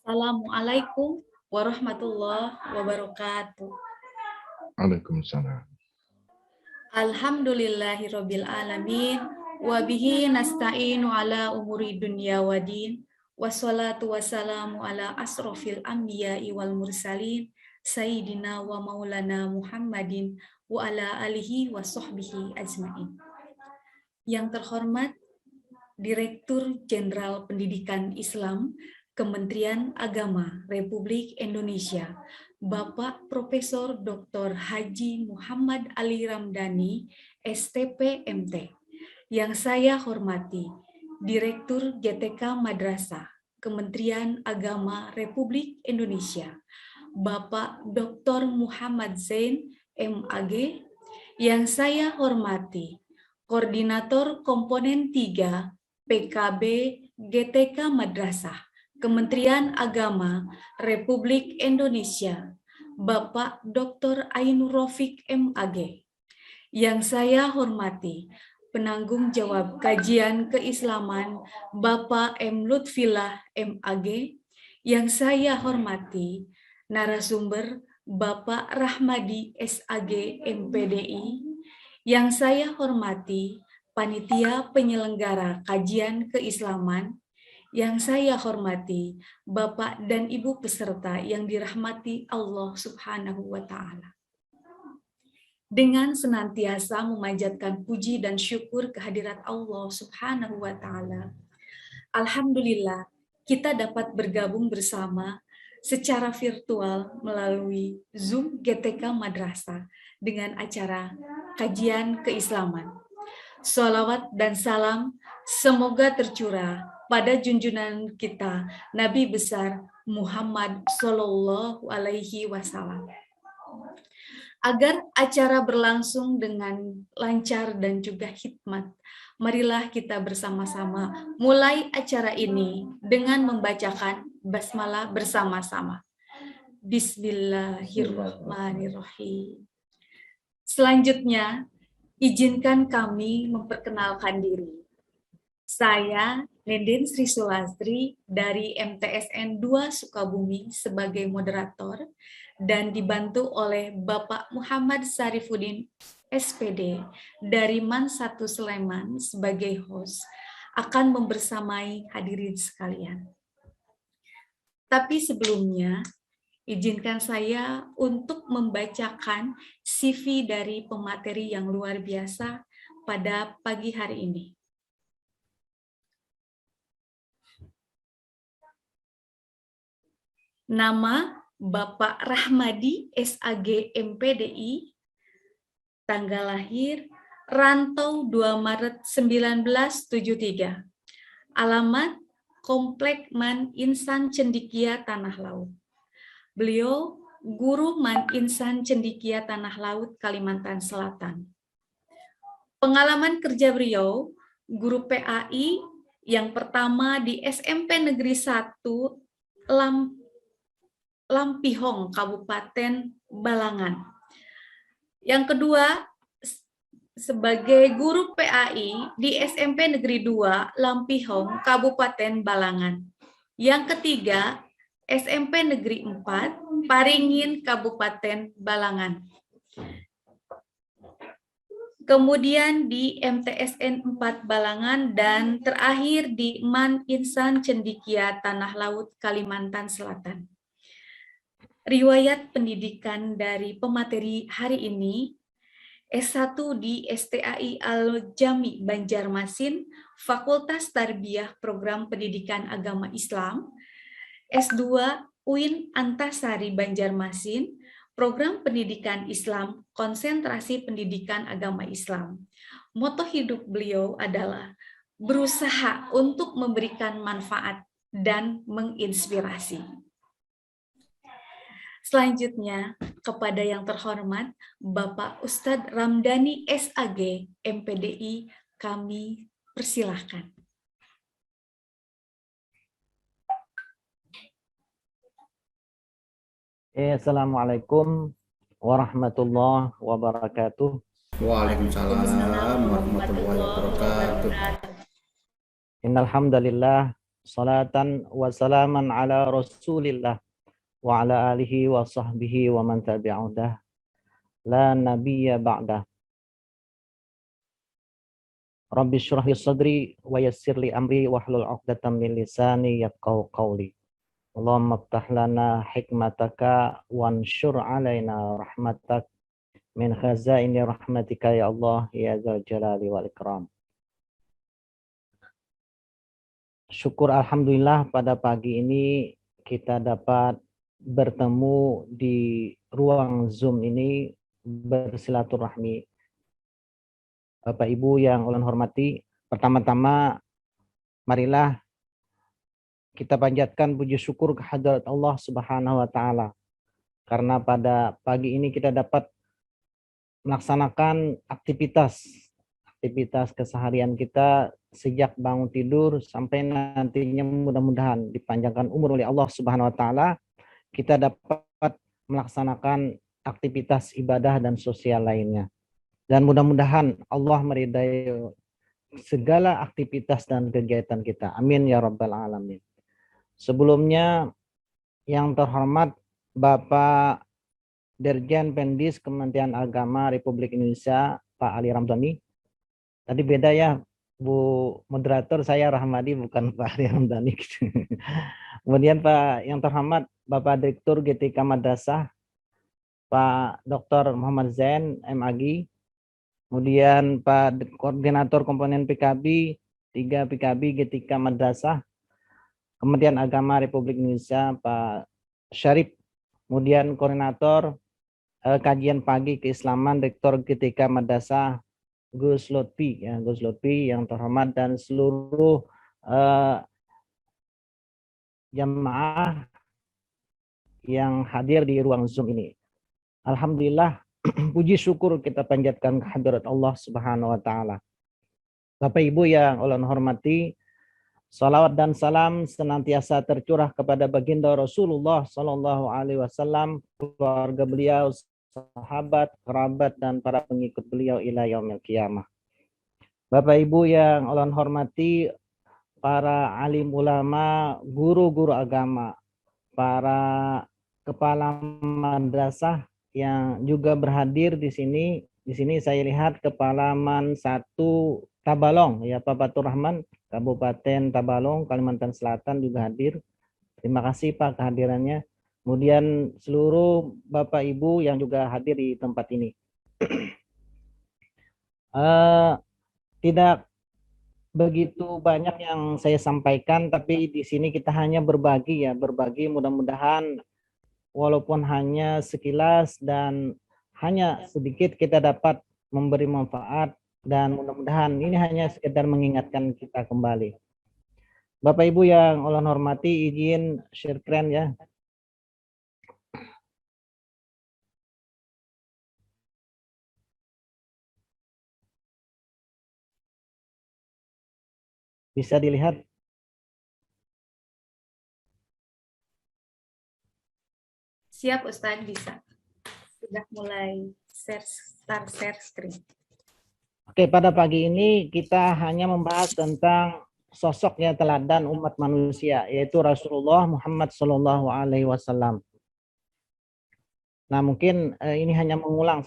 Assalamualaikum warahmatullahi wabarakatuh. Waalaikumsalam. Alhamdulillahirabbil alamin wa bihi nasta'inu ala umuri dunya waddin wassalatu wassalamu ala asrofil anbiya'i wal mursalin sayyidina wa maulana Muhammadin wa ala alihi wa sahbihi ajmain. Yang terhormat Direktur Jenderal Pendidikan Islam Kementerian Agama Republik Indonesia, Bapak Profesor Dr. Haji Muhammad Ali Ramdhani, STP MT. Yang saya hormati, Direktur GTK Madrasah Kementerian Agama Republik Indonesia, Bapak Dr. Muhammad Zain, MAG. Yang saya hormati, Koordinator Komponen 3 PKB GTK Madrasah Kementerian Agama Republik Indonesia, Bapak Dr. Ainur Rafiq MAG. Yang saya hormati, Penanggung Jawab Kajian Keislaman Bapak M. Lutfillah MAG. Yang saya hormati, narasumber Bapak Rahmadi SAG MPDI. Yang saya hormati, Panitia Penyelenggara Kajian Keislaman. Yang saya hormati, Bapak dan Ibu peserta yang dirahmati Allah Subhanahu wa Ta'ala. Dengan senantiasa memanjatkan puji dan syukur kehadirat Allah Subhanahu wa Ta'ala, alhamdulillah kita dapat bergabung bersama secara virtual melalui Zoom GTK Madrasah dengan acara Kajian Keislaman. Sholawat dan salam semoga tercurah pada junjungan kita Nabi besar Muhammad Shallallahu Alaihi Wasallam. Agar acara berlangsung dengan lancar dan juga hikmat, marilah kita bersama-sama mulai acara ini dengan membacakan basmalah bersama-sama. Bismillahirrahmanirrahim. Selanjutnya, izinkan kami memperkenalkan diri. Saya Nenden Sri Sulastri dari MTSN 2 Sukabumi sebagai moderator dan dibantu oleh Bapak Muhammad Sarifuddin SPD dari MAN 1 Sleman sebagai host akan membersamai hadirin sekalian. Tapi sebelumnya, izinkan saya untuk membacakan CV dari pemateri yang luar biasa pada pagi hari ini. Nama Bapak Rahmadi SAG MPDI, tanggal lahir Rantau 2 Maret 1973, alamat Komplek Man Insan Cendikia Tanah Laut. Beliau guru Man Insan Cendikia Tanah Laut Kalimantan Selatan. Pengalaman kerja beliau, guru PAI yang pertama di SMP Negeri 1 Lampihong, Kabupaten Balangan. Yang kedua, sebagai guru PAI di SMP Negeri 2 Lampihong, Kabupaten Balangan. Yang ketiga, SMP Negeri 4 Paringin, Kabupaten Balangan. Kemudian di MTSN 4 Balangan dan terakhir di Man Insan Cendikia Tanah Laut Kalimantan Selatan. Riwayat pendidikan dari pemateri hari ini, S1 di STAI Al-Jami Banjarmasin, Fakultas Tarbiyah Program Pendidikan Agama Islam, S2 UIN Antasari Banjarmasin, Program Pendidikan Islam, Konsentrasi Pendidikan Agama Islam. Moto hidup beliau adalah berusaha untuk memberikan manfaat dan menginspirasi. Selanjutnya, kepada yang terhormat Bapak Ustadz Ramdhani SAG MPDI, kami persilahkan. Assalamualaikum warahmatullahi wabarakatuh. Waalaikumsalam warahmatullahi wabarakatuh. Innal hamdalillah salatan wa salaman ala Rasulillah wa ala alihi wa sahbihi wa man tabi'udah la nabiyya ba'dah. Rabbi syrah li sadri wa yassir li amri wahlul 'uqdatam min lisani yafqahu qawli. Allahumma iftah lana hikmataka wansyur alaina rahmatak min khazaini rahmatika ya Allah ya dzal jalali wal ikram. Syukur alhamdulillah pada pagi ini kita dapat bertemu di ruang Zoom ini bersilaturahmi. Bapak Ibu yang ulun hormati, pertama-tama marilah kita panjatkan puji syukur kehadirat Allah Subhanahu wa taala karena pada pagi ini kita dapat melaksanakan aktivitas keseharian kita sejak bangun tidur sampai nantinya mudah-mudahan dipanjangkan umur oleh Allah Subhanahu wa taala, kita dapat melaksanakan aktivitas ibadah dan sosial lainnya. Dan mudah-mudahan Allah meridai segala aktivitas dan kegiatan kita. Amin ya rabbal alamin. Sebelumnya yang terhormat Bapak Dirjen Pendis Kementerian Agama Republik Indonesia Pak Ali Ramdhani. Tadi beda ya, Bu moderator, saya Rahmadi bukan Pak Ali Ramdhani. Kemudian Pak yang terhormat Bapak Direktur GTK Madrasah Pak Dr. Muhammad Zain MAG. Kemudian Pak Koordinator Komponen PKB 3 PKB GTK Madrasah Kementerian Agama Republik Indonesia Pak Syarif. Kemudian Koordinator Kajian Pagi Keislaman Rektor GTK Madrasah Gus Lutfi ya, Gus Lutfi yang terhormat, dan seluruh jamaah yang hadir di ruang Zoom ini. Alhamdulillah, puji syukur kita panjatkan kehadirat Allah Subhanahu wa taala. Bapak Ibu yang ulun hormati, salawat dan salam senantiasa tercurah kepada baginda Rasulullah sallallahu alaihi wasallam, keluarga beliau, sahabat, kerabat, dan para pengikut beliau ila yaumil qiyamah. Bapak Ibu yang ulun hormati, para alim ulama, guru-guru agama, para kepala madrasah yang juga berhadir di sini. Di sini saya lihat Kepala Man 1 Tabalong ya, Pak Batur Rahman, Kabupaten Tabalong, Kalimantan Selatan juga hadir. Terima kasih Pak kehadirannya. Kemudian seluruh Bapak Ibu yang juga hadir di tempat ini. Tidak begitu banyak yang saya sampaikan, tapi di sini kita hanya berbagi ya, berbagi, mudah-mudahan walaupun hanya sekilas dan hanya sedikit kita dapat memberi manfaat, dan mudah-mudahan ini hanya sekedar mengingatkan kita kembali. Bapak Ibu yang ulun hormati, izin share screen ya. Bisa dilihat? Siap Ustadz, bisa. Sudah mulai start share screen. Oke, pada pagi ini kita hanya membahas tentang sosoknya teladan umat manusia, yaitu Rasulullah Muhammad Sallallahu Alaihi Wasallam. Nah, mungkin ini hanya mengulang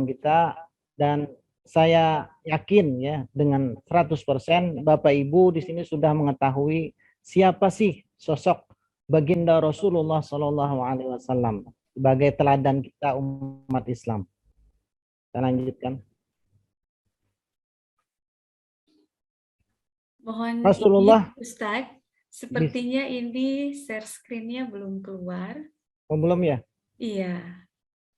kita, dan saya yakin ya dengan 100% Bapak Ibu di sini sudah mengetahui siapa sih sosok baginda Rasulullah Sallallahu Alaihi Wasallam sebagai teladan kita umat Islam. Kita lanjutkan. Mohon Rasulullah, Ustadz, sepertinya ini share screen-nya belum keluar. Oh, belum ya? Iya,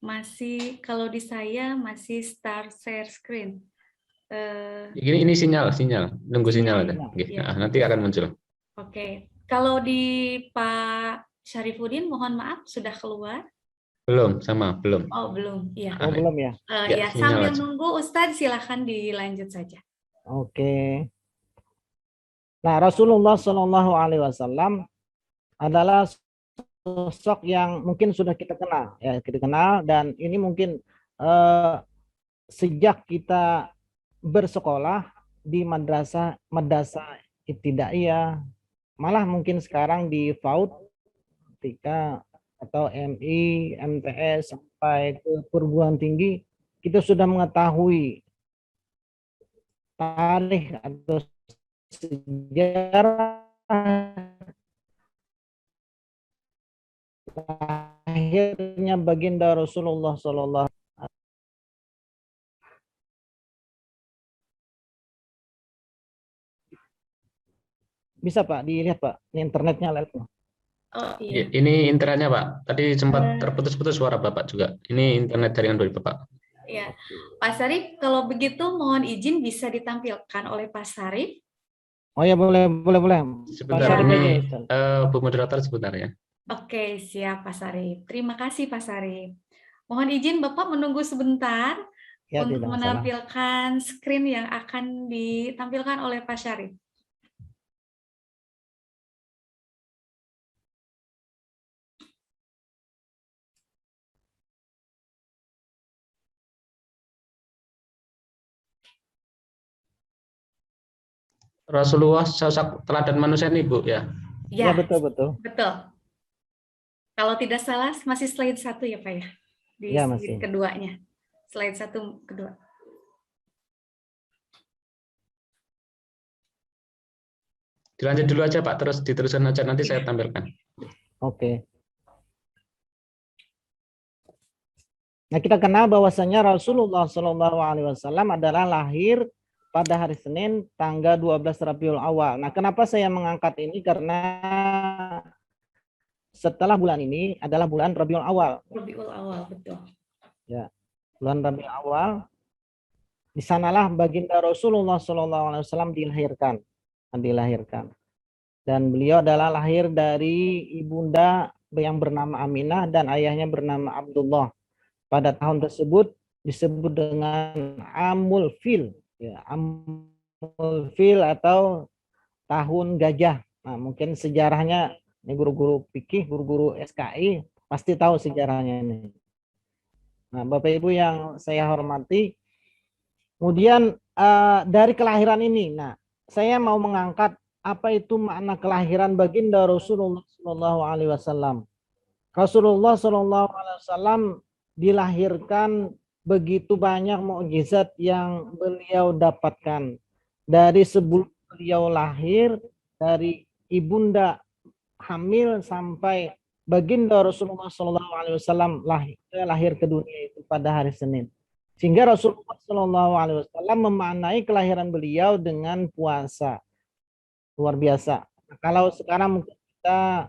masih, kalau di saya masih start share screen. Ini sinyal, nunggu sinyal ada. Ya. Nanti akan muncul. Oke, kalau di Pak Syarifuddin, mohon maaf, sudah keluar? Belum, belum. Oh, belum, iya. Oh, belum ya? Ya, sambil nunggu Ustadz, silakan dilanjut saja. Oke. Nah, Rasulullah Shallallahu Alaihi Wasallam adalah sosok yang mungkin sudah kita kenal, dan ini mungkin sejak kita bersekolah di madrasah ibtidaiyah, Malah mungkin sekarang di FAUD ketika atau MI, MTS sampai ke perguruan tinggi kita sudah mengetahui tarikh atau sejarah lahirnya baginda Rasulullah Sallallahu. Bisa Pak dilihat Pak, ini internetnya lihat. Oh iya. Ini internetnya Pak. Tadi sempat Eh. terputus-putus suara Bapak juga. Ini internet jaringan dari Bapak. Ya, Pak Sarif, kalau begitu mohon izin bisa ditampilkan oleh Pak Sarif. Oh ya boleh. Sebentar, Pak Syarif ini aja, Bu Moderator sebentar ya. Oke, siap Pak Sarif. Terima kasih Pak Sarif. Mohon izin Bapak menunggu sebentar Ya, untuk tidak masalah. menampilkan screen yang akan ditampilkan oleh Pak Syarif. Rasulullah sosok teladan manusia nih Bu ya. Ya, Ya, betul. betul. Kalau tidak salah masih slide 1 ya Pak ya? Di Ya, slide masih. keduanya. Slide 1 kedua. Dilanjut dulu aja Pak, terus diteruskan aja nanti saya tampilkan. Oke. Nah, kita kenal bahwasanya Rasulullah Shallallahu Alaihi Wasallam adalah lahir pada hari Senin tanggal 12 Rabiul Awal. Nah, kenapa saya mengangkat ini? Karena setelah bulan ini adalah bulan Rabiul Awal. Rabiul Awal, betul. Ya, bulan Rabiul Awal. Di sanalah baginda Rasulullah Shallallahu Alaihi Wasallam dilahirkan. Dan beliau adalah lahir dari ibunda yang bernama Aminah dan ayahnya bernama Abdullah. Pada tahun tersebut disebut dengan Amul Fil, ya, Amul Fil atau tahun gajah. Nah, mungkin sejarahnya ini guru-guru fikih, guru-guru SKI pasti tahu sejarahnya ini. Nah, Bapak Ibu yang saya hormati, kemudian dari kelahiran ini, nah saya mau mengangkat apa itu makna kelahiran baginda Rasulullah Shallallahu Alaihi Wasallam. Rasulullah Shallallahu Alaihi Wasallam dilahirkan begitu banyak mukjizat yang beliau dapatkan dari sebelum beliau lahir, dari ibunda hamil sampai baginda Rasulullah Shallallahu Alaihi Wasallam lahir ke dunia itu pada hari Senin. Sehingga Rasulullah Shallallahu Alaihi Wasallam memaknai kelahiran beliau dengan puasa. Luar biasa. Nah, kalau sekarang mungkin kita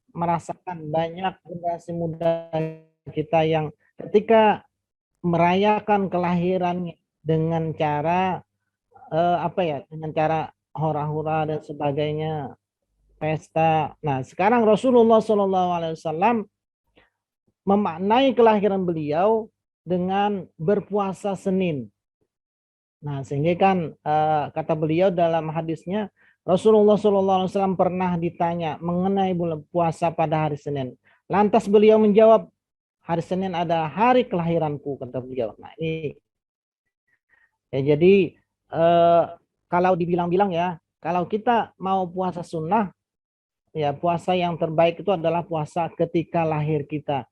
merasakan banyak generasi muda kita yang ketika merayakan kelahirannya dengan cara dengan cara hura-hura dan sebagainya, pesta. Nah, sekarang Rasulullah Shallallahu Alaihi Wasallam memaknai kelahiran beliau dengan berpuasa Senin. Nah, sehingga kan kata beliau dalam hadisnya, Rasulullah SAW pernah ditanya mengenai bulan puasa pada hari Senin. Lantas beliau menjawab, hari Senin adalah hari kelahiranku, kata beliau. Nah, ini ya, jadi kalau dibilang-bilang ya, kalau kita mau puasa sunnah, ya puasa yang terbaik itu adalah puasa ketika lahir kita.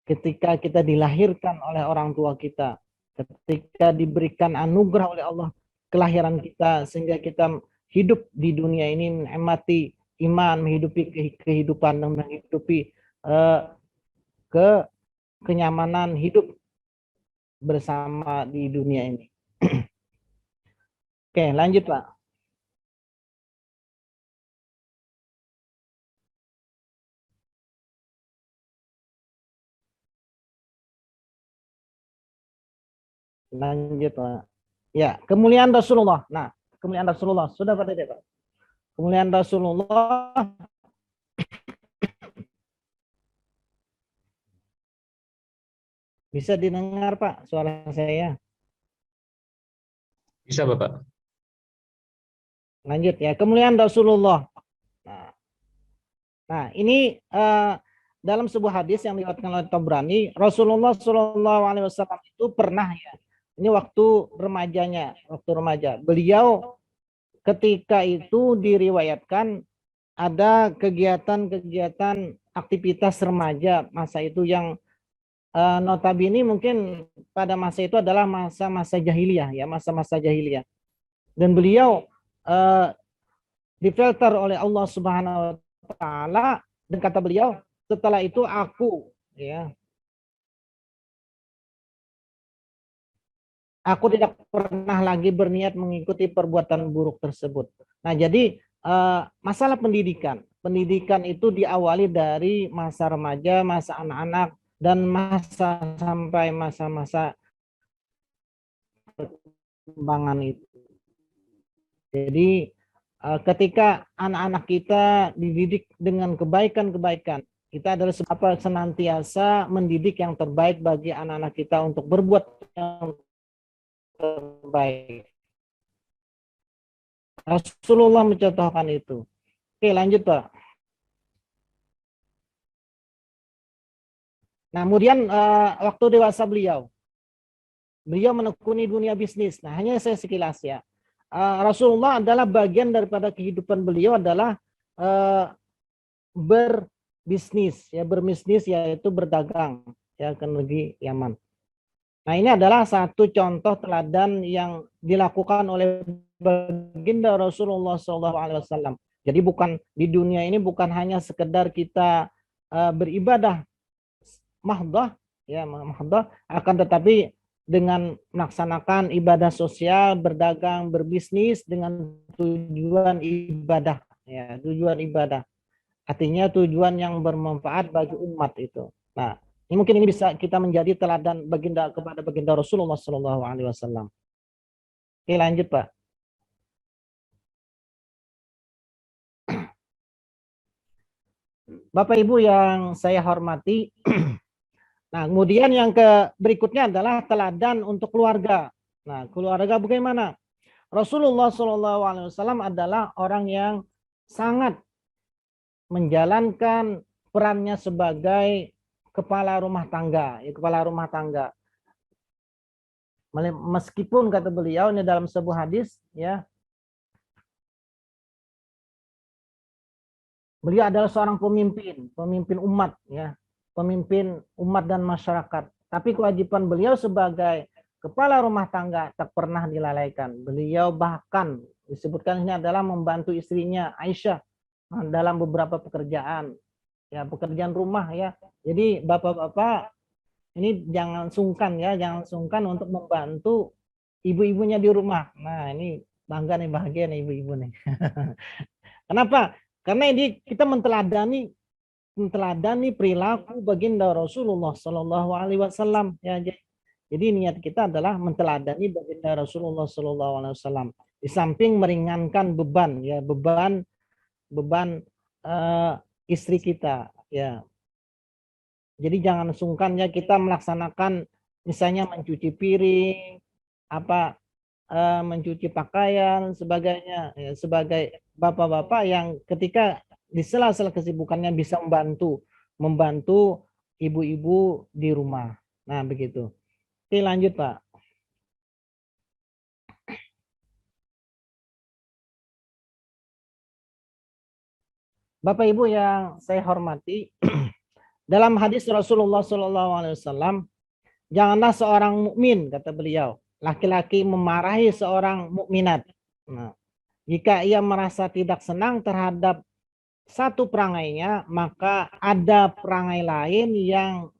Ketika kita dilahirkan oleh orang tua kita, ketika diberikan anugerah oleh Allah kelahiran kita, sehingga kita hidup di dunia ini menikmati iman, menghidupi kehidupan dan menghidupi kenyamanan hidup bersama di dunia ini. Oke, lanjut Pak. Lanjut Pak. Ya, kemuliaan Rasulullah. Nah, kemuliaan Rasulullah sudah pada Pak. Kemuliaan Rasulullah bisa didengar Pak suara saya? Bisa Bapak. Lanjut ya, kemuliaan Rasulullah. Nah ini dalam sebuah hadis yang diriwayatkan oleh Tabrani, Rasulullah SAW itu pernah ya, ini waktu remaja, beliau ketika itu diriwayatkan ada kegiatan-kegiatan aktivitas remaja masa itu yang notabene mungkin pada masa itu adalah masa-masa jahiliyah ya, masa-masa jahiliyah. Dan beliau difilter oleh Allah Subhanahu wa taala dan kata beliau, setelah itu aku tidak pernah lagi berniat mengikuti perbuatan buruk tersebut. Nah, jadi masalah pendidikan itu diawali dari masa remaja, masa anak-anak, dan masa sampai masa-masa perkembangan itu. Jadi ketika anak-anak kita dididik dengan kebaikan-kebaikan, kita adalah senantiasa mendidik yang terbaik bagi anak-anak kita untuk berbuat yang terbaik. Rasulullah mencontohkan itu. Oke, lanjut Pak. Nah, kemudian waktu dewasa beliau menekuni dunia bisnis. Nah, hanya saya sekilas ya. Rasulullah adalah bagian daripada kehidupan beliau adalah berbisnis yaitu berdagang ya ke negeri Yaman. Nah, ini adalah satu contoh teladan yang dilakukan oleh baginda Rasulullah SAW. Jadi bukan di dunia ini bukan hanya sekedar kita beribadah mahdah akan tetapi dengan melaksanakan ibadah sosial, berdagang, berbisnis dengan tujuan ibadah ya, tujuan ibadah. Artinya tujuan yang bermanfaat bagi umat itu. Nah, ini mungkin ini bisa kita menjadi teladan kepada baginda Rasulullah SAW. Oke, lanjut Pak. Bapak Ibu yang saya hormati, nah kemudian yang berikutnya adalah teladan untuk keluarga. Nah, keluarga bagaimana? Rasulullah SAW adalah orang yang sangat menjalankan perannya sebagai kepala rumah tangga. Meskipun kata beliau ini dalam sebuah hadis ya, beliau adalah seorang pemimpin umat ya, pemimpin umat dan masyarakat. Tapi kewajiban beliau sebagai kepala rumah tangga tak pernah dilalaikan. Beliau bahkan disebutkan ini adalah membantu istrinya Aisyah dalam beberapa pekerjaan rumah ya. Jadi bapak-bapak ini jangan sungkan untuk membantu ibu-ibunya di rumah. Nah, ini bangga nih, bahagia nih ibu-ibu nih. Kenapa? Karena ini kita menteladani perilaku baginda Rasulullah Shallallahu Alaihi Wasallam ya. Jadi niat kita adalah menteladani baginda Rasulullah Shallallahu Alaihi Wasallam. Di samping meringankan beban istri kita ya. Jadi jangan sungkan ya kita melaksanakan misalnya mencuci piring, mencuci pakaian, sebagainya ya, sebagai bapak-bapak yang ketika di sela-sela kesibukannya bisa membantu ibu-ibu di rumah. Nah, begitu. Oke, lanjut Pak. Bapak Ibu yang saya hormati, dalam hadis Rasulullah SAW, janganlah seorang mukmin, kata beliau, laki-laki memarahi seorang mukminat. Nah, jika ia merasa tidak senang terhadap satu perangainya, maka ada perangai lain yang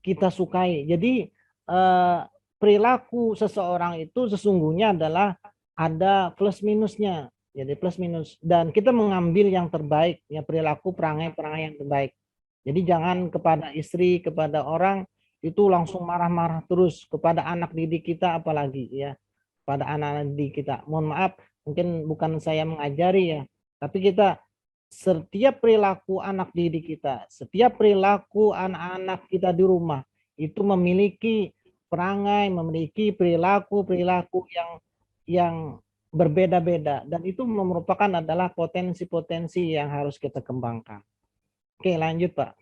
kita sukai. Jadi perilaku seseorang itu sesungguhnya adalah ada plus minusnya. Jadi plus minus, dan kita mengambil yang terbaik ya, perilaku perangai-perangai yang terbaik. Jadi jangan kepada istri, kepada orang itu langsung marah-marah terus, kepada anak didik kita apalagi ya, pada anak-anak didik kita. Mohon maaf, mungkin bukan saya mengajari ya, tapi kita setiap perilaku anak didik kita, setiap perilaku anak-anak kita di rumah itu memiliki perangai, memiliki perilaku yang berbeda-beda, dan itu merupakan adalah potensi-potensi yang harus kita kembangkan. Oke, lanjut Pak.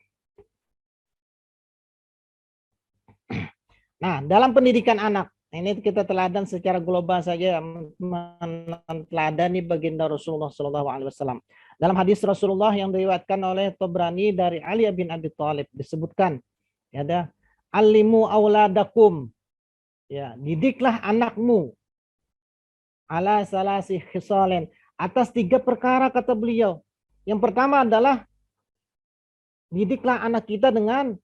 Nah, dalam pendidikan anak Ini kita teladan secara global saja, meneladani baginda Rasulullah SAW. Dalam hadis Rasulullah yang diriwayatkan oleh Tabrani dari Ali bin Abi Thalib disebutkan, ya ada, alimu auladakum, ya, didiklah anakmu ala salasi khisalen, atas 3 perkara kata beliau. Yang pertama adalah didiklah anak kita dengan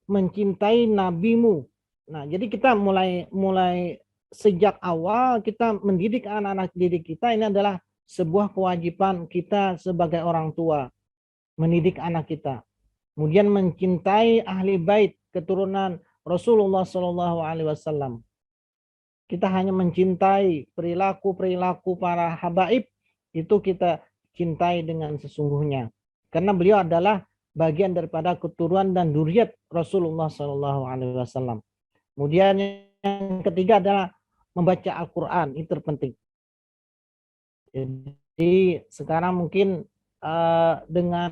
mencintai nabimu. Nah, jadi kita mulai sejak awal kita mendidik anak-anak didik kita, ini adalah sebuah kewajiban kita sebagai orang tua, mendidik anak kita. Kemudian mencintai ahli bait keturunan Rasulullah SAW. Kita hanya mencintai perilaku para habaib, itu kita cintai dengan sesungguhnya. Karena beliau adalah bagian daripada keturunan dan dzurriyyat Rasulullah SAW. Kemudian yang ketiga adalah membaca Al-Quran, itu terpenting. Jadi sekarang mungkin dengan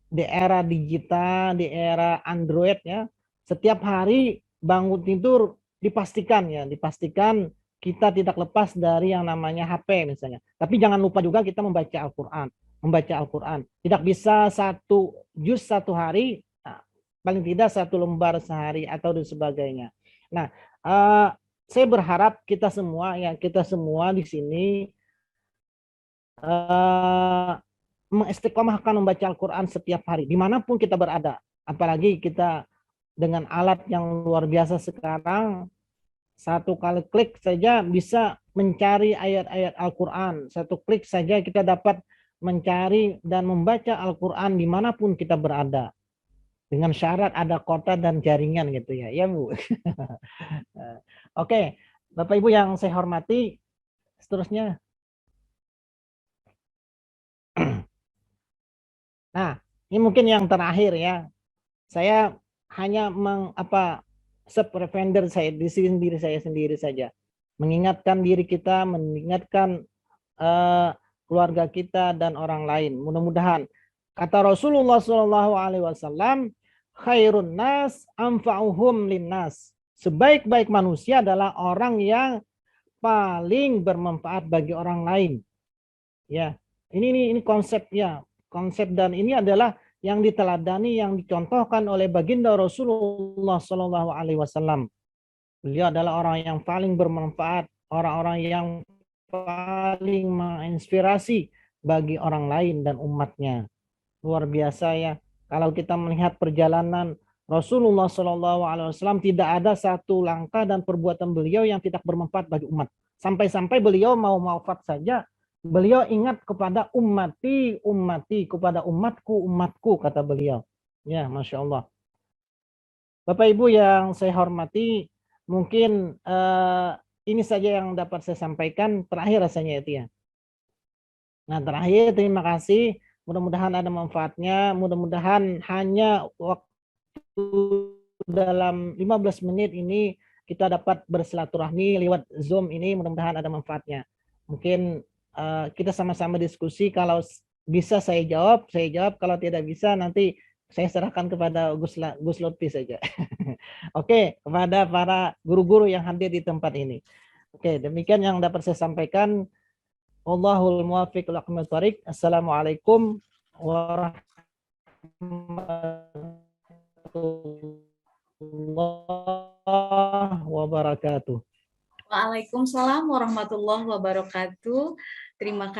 di era digital, di era Android ya, setiap hari bangun tidur dipastikan kita tidak lepas dari yang namanya HP misalnya. Tapi jangan lupa juga kita membaca Al-Quran. Tidak bisa 1 juz 1 hari, paling tidak 1 lembar sehari atau dan sebagainya. Nah, saya berharap kita semua di sini mengistiqomahkan membaca Al-Quran setiap hari, dimanapun kita berada. Apalagi kita dengan alat yang luar biasa sekarang, 1 kali klik saja bisa mencari ayat-ayat Al-Quran. 1 klik saja kita dapat mencari dan membaca Al-Quran dimanapun kita berada. Dengan syarat ada kota dan jaringan gitu ya, ya Bu. Oke, Bapak Ibu yang saya hormati, seterusnya. Nah, ini mungkin yang terakhir ya. Saya hanya se-preventer saya di sendiri saja, mengingatkan diri kita, mengingatkan keluarga kita dan orang lain. Mudah-mudahan kata Rasulullah SAW, khairun nas anfa'uhum linnas. Sebaik-baik manusia adalah orang yang paling bermanfaat bagi orang lain. Ya, ini konsepnya, konsep, dan ini adalah yang diteladani, yang dicontohkan oleh baginda Rasulullah SAW. Beliau adalah orang yang paling bermanfaat, orang-orang yang paling menginspirasi bagi orang lain dan umatnya. Luar biasa ya. Kalau kita melihat perjalanan Rasulullah SAW, tidak ada 1 langkah dan perbuatan beliau yang tidak bermanfaat bagi umat. Sampai-sampai beliau mau wafat saja, beliau ingat kepada ummati, kepada umatku, kata beliau. Ya, Masya Allah. Bapak Ibu yang saya hormati, mungkin ini saja yang dapat saya sampaikan. Terakhir rasanya itu ya. Nah, terakhir terima kasih. Mudah-mudahan ada manfaatnya. Mudah-mudahan hanya waktu dalam 15 menit ini kita dapat bersilaturahmi lewat Zoom ini. Mudah-mudahan ada manfaatnya. Mungkin kita sama-sama diskusi. Kalau bisa saya jawab. Kalau tidak bisa nanti saya serahkan kepada Gus Lutfi saja. Oke, kepada para guru-guru yang hadir di tempat ini. Oke, demikian yang dapat saya sampaikan. Wallahul muwaffiq ila aqwamit thoriq. Assalamualaikum warahmatullahi wabarakatuh. Waalaikumsalam warahmatullahi wabarakatuh. Terima kasih.